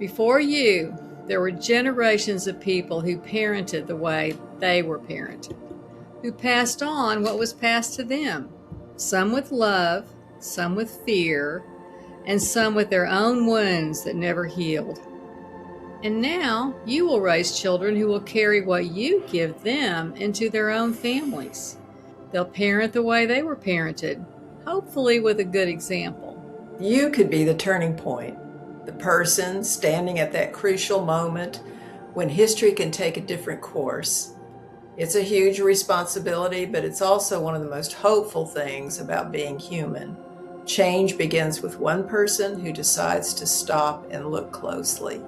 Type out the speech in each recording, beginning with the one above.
Before you, there were generations of people who parented the way they were parented, who passed on what was passed to them, some with love, some with fear, and some with their own wounds that never healed. And now you will raise children who will carry what you give them into their own families. They'll parent the way they were parented, hopefully with a good example. You could be the turning point, the person standing at that crucial moment when history can take a different course. It's a huge responsibility, but it's also one of the most hopeful things about being human. Change begins with one person who decides to stop and look closely.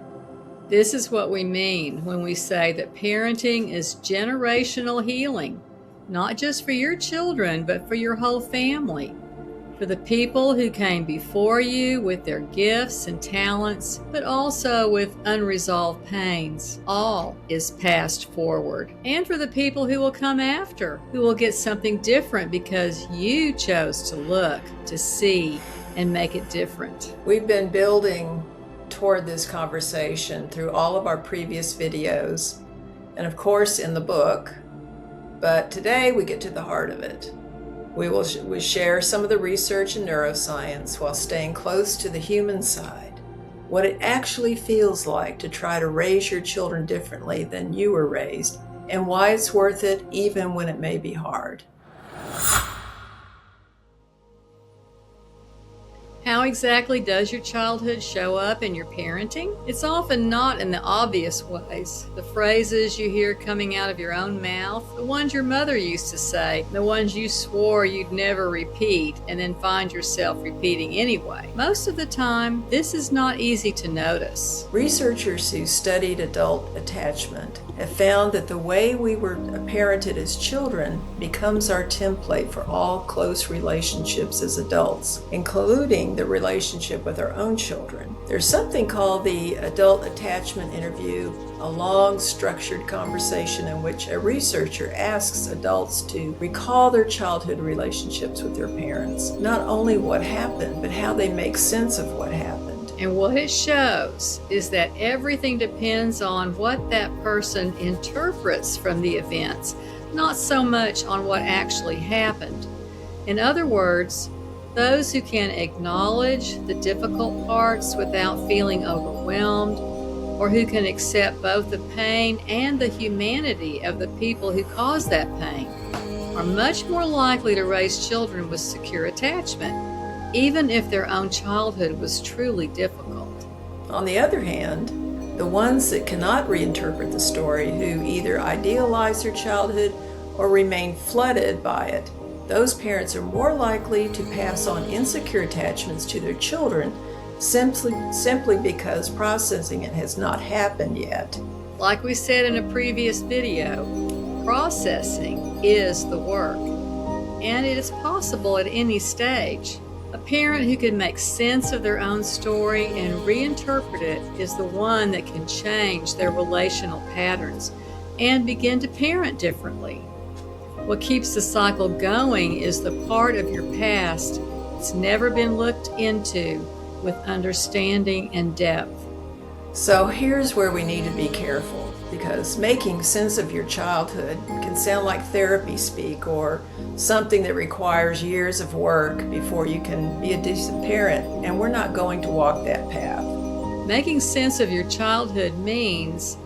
This is what we mean when we say that parenting is generational healing, not just for your children, but for your whole family. For the people who came before you with their gifts and talents, but also with unresolved pains, all is passed forward. And for the people who will come after, who will get something different because you chose to look, to see, and make it different. We've been building toward this conversation through all of our previous videos, and of course in the book, but today we get to the heart of it. We share some of the research in neuroscience while staying close to the human side, what it actually feels like to try to raise your children differently than you were raised, and why it's worth it even when it may be hard. How exactly does your childhood show up in your parenting? It's often not in the obvious ways. The phrases you hear coming out of your own mouth, the ones your mother used to say, the ones you swore you'd never repeat and then find yourself repeating anyway. Most of the time, this is not easy to notice. Researchers who studied adult attachment have found that the way we were parented as children becomes our template for all close relationships as adults, including the relationship with our own children. There's something called the adult attachment interview, a long, structured conversation in which a researcher asks adults to recall their childhood relationships with their parents. Not only what happened, but how they make sense of what happened. And what it shows is that everything depends on what that person interprets from the events, not so much on what actually happened. In other words, those who can acknowledge the difficult parts without feeling overwhelmed, or who can accept both the pain and the humanity of the people who cause that pain, are much more likely to raise children with secure attachment, even if their own childhood was truly difficult. On the other hand, the ones that cannot reinterpret the story, who either idealize their childhood or remain flooded by it, those parents are more likely to pass on insecure attachments to their children simply because processing it has not happened yet. Like we said in a previous video, processing is the work, and it is possible at any stage. A parent who can make sense of their own story and reinterpret it is the one that can change their relational patterns and begin to parent differently. What keeps the cycle going is the part of your past that's never been looked into with understanding and depth. So here's where we need to be careful, because making sense of your childhood can sound like therapy speak or something that requires years of work before you can be a decent parent, and we're not going to walk that path. Making sense of your childhood means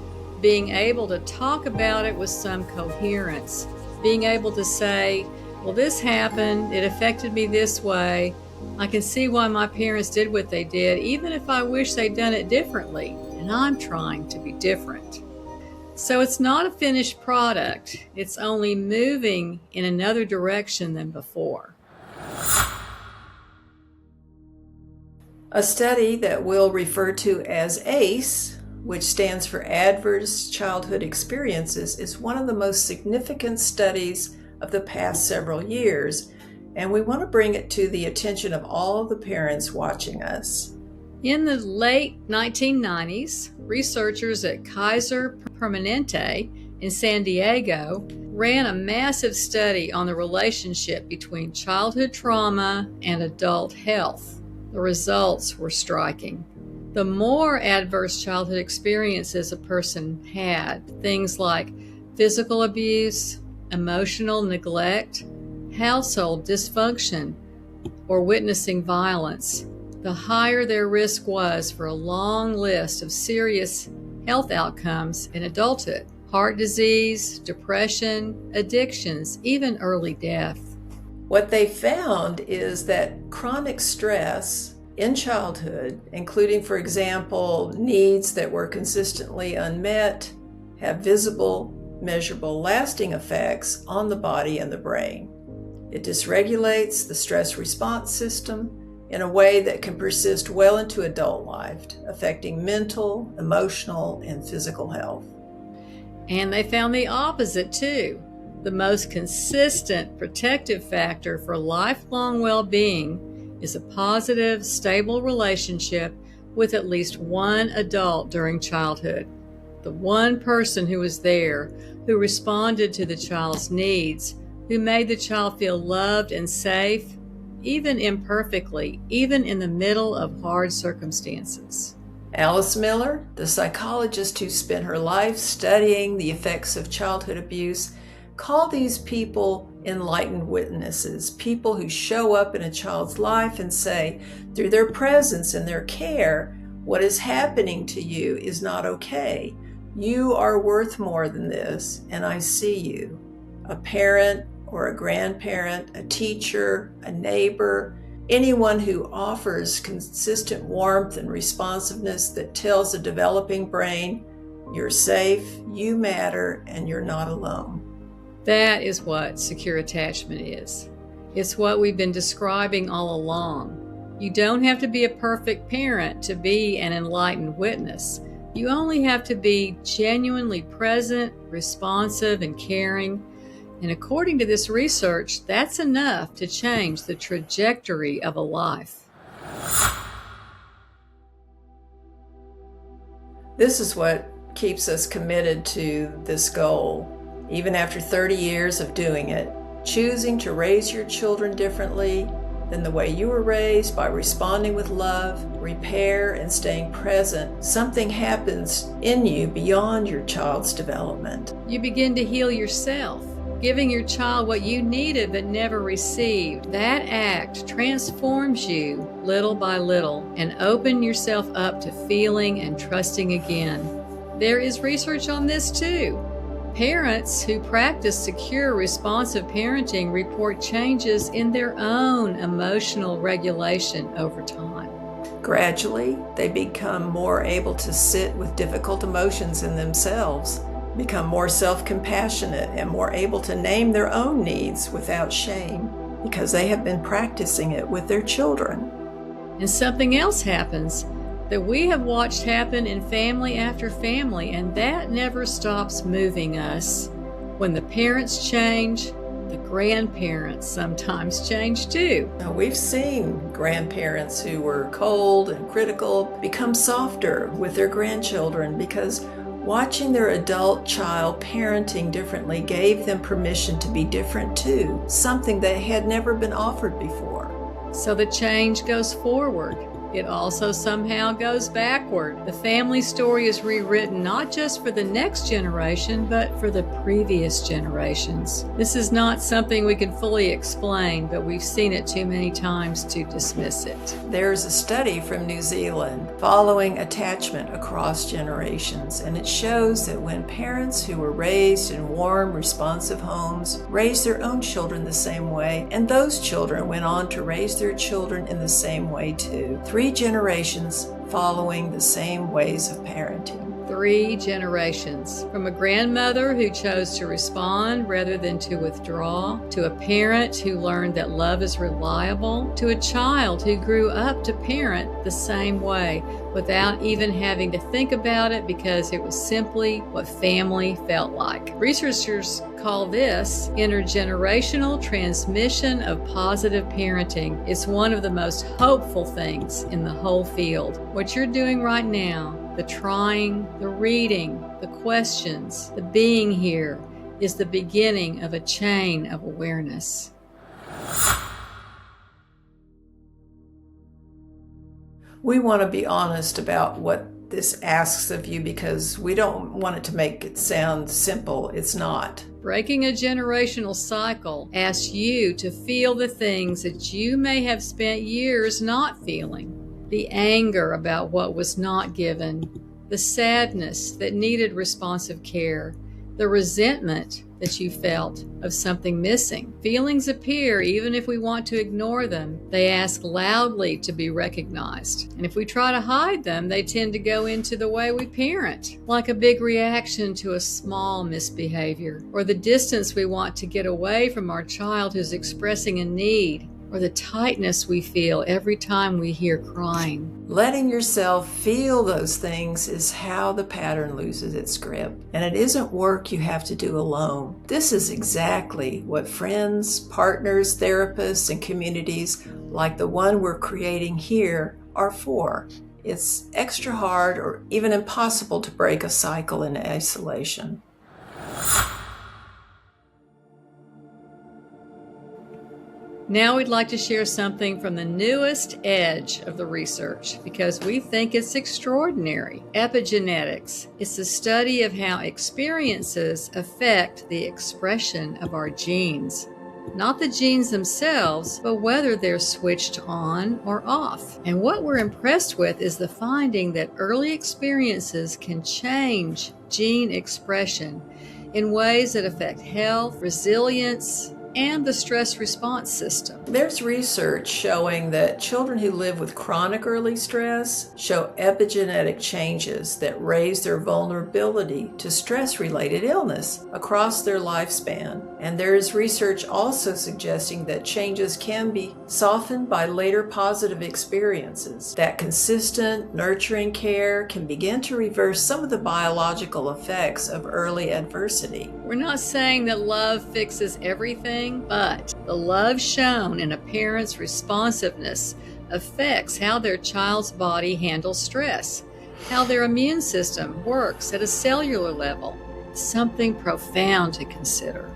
being able to talk about it with some coherence, being able to say, well, this happened, it affected me this way, I can see why my parents did what they did, even if I wish they'd done it differently, and I'm trying to be different. So it's not a finished product, it's only moving in another direction than before. A study that we'll refer to as ACE, which stands for Adverse Childhood Experiences, is one of the most significant studies of the past several years, and we want to bring it to the attention of all the parents watching us. In the late 1990s, researchers at Kaiser Permanente in San Diego ran a massive study on the relationship between childhood trauma and adult health. The results were striking. The more adverse childhood experiences a person had, things like physical abuse, emotional neglect, household dysfunction, or witnessing violence, the higher their risk was for a long list of serious health outcomes in adulthood: heart disease, depression, addictions, even early death. What they found is that chronic stress in childhood, including, for example, needs that were consistently unmet, have visible, measurable, lasting effects on the body and the brain. It dysregulates the stress response system in a way that can persist well into adult life, affecting mental, emotional, and physical health. And they found the opposite too. The most consistent protective factor for lifelong well-being is a positive, stable relationship with at least one adult during childhood. The one person who was there, who responded to the child's needs, who made the child feel loved and safe, even imperfectly, even in the middle of hard circumstances. Alice Miller, the psychologist who spent her life studying the effects of childhood abuse, called these people enlightened witnesses, people who show up in a child's life and say, through their presence and their care, what is happening to you is not okay. You are worth more than this, and I see you. A parent or a grandparent, a teacher, a neighbor, anyone who offers consistent warmth and responsiveness that tells a developing brain, you're safe, you matter, and you're not alone. That is what secure attachment is. It's what we've been describing all along. You don't have to be a perfect parent to be an enlightened witness. You only have to be genuinely present, responsive, and caring. And according to this research, that's enough to change the trajectory of a life. This is what keeps us committed to this goal. Even after 30 years of doing it, choosing to raise your children differently than the way you were raised, by responding with love, repair, and staying present, something happens in you beyond your child's development. You begin to heal yourself, giving your child what you needed but never received. That act transforms you little by little and open yourself up to feeling and trusting again. There is research on this too. Parents who practice secure, responsive parenting report changes in their own emotional regulation over time. Gradually, they become more able to sit with difficult emotions in themselves, become more self-compassionate, and more able to name their own needs without shame because they have been practicing it with their children. And something else happens that we have watched happen in family after family, and that never stops moving us. When the parents change, the grandparents sometimes change too. Now, we've seen grandparents who were cold and critical become softer with their grandchildren because watching their adult child parenting differently gave them permission to be different too, something they had never been offered before. So the change goes forward. It also somehow goes backward. The family story is rewritten not just for the next generation, but for the previous generations. This is not something we can fully explain, but we've seen it too many times to dismiss it. There's a study from New Zealand following attachment across generations, and it shows that when parents who were raised in warm, responsive homes raised their own children the same way, and those children went on to raise their children in the same way too. 3 generations following the same ways of parenting. 3 generations. From a grandmother who chose to respond rather than to withdraw, to a parent who learned that love is reliable, to a child who grew up to parent the same way without even having to think about it because it was simply what family felt like. Researchers call this intergenerational transmission of positive parenting. It's one of the most hopeful things in the whole field. What you're doing right now, the trying, the reading, the questions, the being here, is the beginning of a chain of awareness. We want to be honest about what this asks of you because we don't want it to make it sound simple. It's not. Breaking a generational cycle asks you to feel the things that you may have spent years not feeling. The anger about what was not given, the sadness that needed responsive care, the resentment that you felt of something missing. Feelings appear even if we want to ignore them. They ask loudly to be recognized. And if we try to hide them, they tend to go into the way we parent, like a big reaction to a small misbehavior, or the distance we want to get away from our child who's expressing a need, or the tightness we feel every time we hear crying. Letting yourself feel those things is how the pattern loses its grip. And it isn't work you have to do alone. This is exactly what friends, partners, therapists, and communities like the one we're creating here are for. It's extra hard or even impossible to break a cycle in isolation. Now we'd like to share something from the newest edge of the research because we think it's extraordinary. Epigenetics. It's the study of how experiences affect the expression of our genes. Not the genes themselves, but whether they're switched on or off. And what we're impressed with is the finding that early experiences can change gene expression in ways that affect health, resilience, and the stress response system. There's research showing that children who live with chronic early stress show epigenetic changes that raise their vulnerability to stress-related illness across their lifespan. And there is research also suggesting that changes can be softened by later positive experiences. That consistent, nurturing care can begin to reverse some of the biological effects of early adversity. We're not saying that love fixes everything, but the love shown in a parent's responsiveness affects how their child's body handles stress, how their immune system works at a cellular level. Something profound to consider.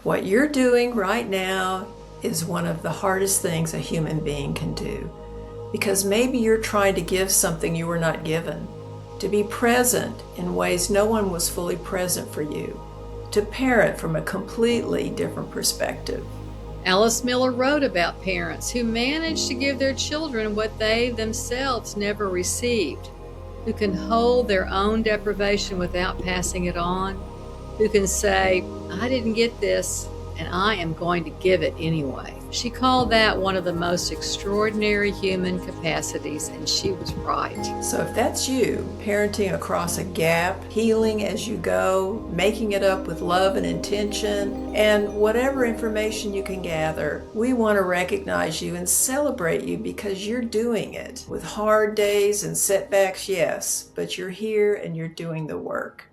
What you're doing right now is one of the hardest things a human being can do, because maybe you're trying to give something you were not given, to be present in ways no one was fully present for you, to parent from a completely different perspective. Alice Miller wrote about parents who manage to give their children what they themselves never received, who can hold their own deprivation without passing it on, who can say, I didn't get this, and I am going to give it anyway. She called that one of the most extraordinary human capacities, and she was right. So if that's you, parenting across a gap, healing as you go, making it up with love and intention, and whatever information you can gather, we want to recognize you and celebrate you because you're doing it. With hard days and setbacks, yes, but you're here and you're doing the work.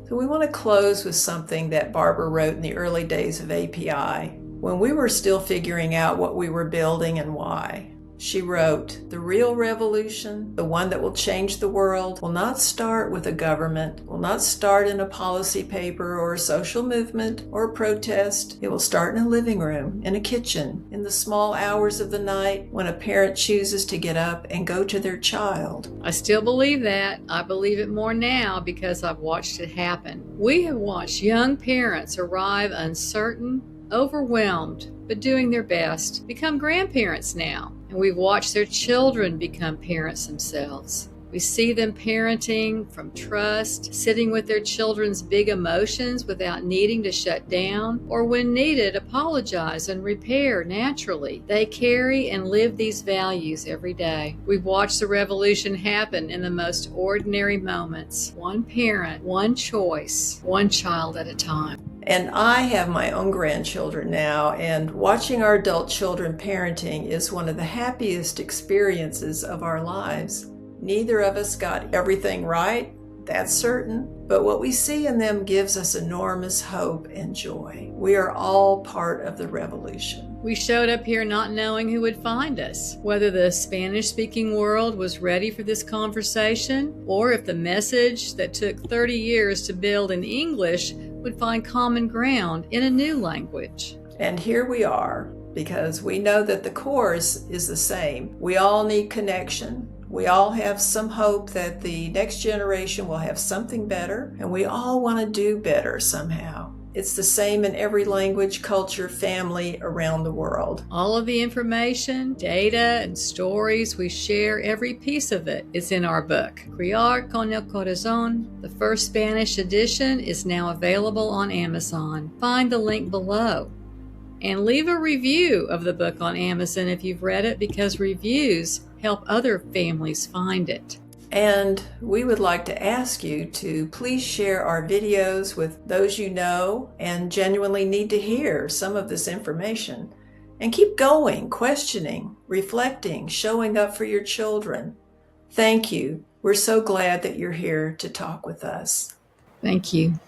So we want to close with something that Barbara wrote in the early days of API, when we were still figuring out what we were building and why. She wrote, "The real revolution, the one that will change the world, will not start with a government, will not start in a policy paper or a social movement or a protest. It will start in a living room, in a kitchen, in the small hours of the night when a parent chooses to get up and go to their child." I still believe that. I believe it more now because I've watched it happen. We have watched young parents arrive uncertain, overwhelmed, but doing their best, become grandparents now. And we've watched their children become parents themselves. We see them parenting from trust, sitting with their children's big emotions without needing to shut down, or when needed, apologize and repair naturally. They carry and live these values every day. We've watched the revolution happen in the most ordinary moments. One parent, one choice, one child at a time. And I have my own grandchildren now, and watching our adult children parenting is one of the happiest experiences of our lives. Neither of us got everything right, that's certain, but what we see in them gives us enormous hope and joy. We are all part of the revolution. We showed up here not knowing who would find us, whether the Spanish-speaking world was ready for this conversation, or if the message that took 30 years to build in English would find common ground in a new language. And here we are, because we know that the course is the same. We all need connection. We all have some hope that the next generation will have something better, and we all want to do better somehow. It's the same in every language, culture, family around the world. All of the information, data, and stories we share, every piece of it is in our book, Criar con el corazón. The first Spanish edition is now available on Amazon. Find the link below. And leave a review of the book on Amazon if you've read it, because reviews help other families find it. And we would like to ask you to please share our videos with those you know and genuinely need to hear some of this information. And keep going, questioning, reflecting, showing up for your children. Thank you. We're so glad that you're here to talk with us. Thank you.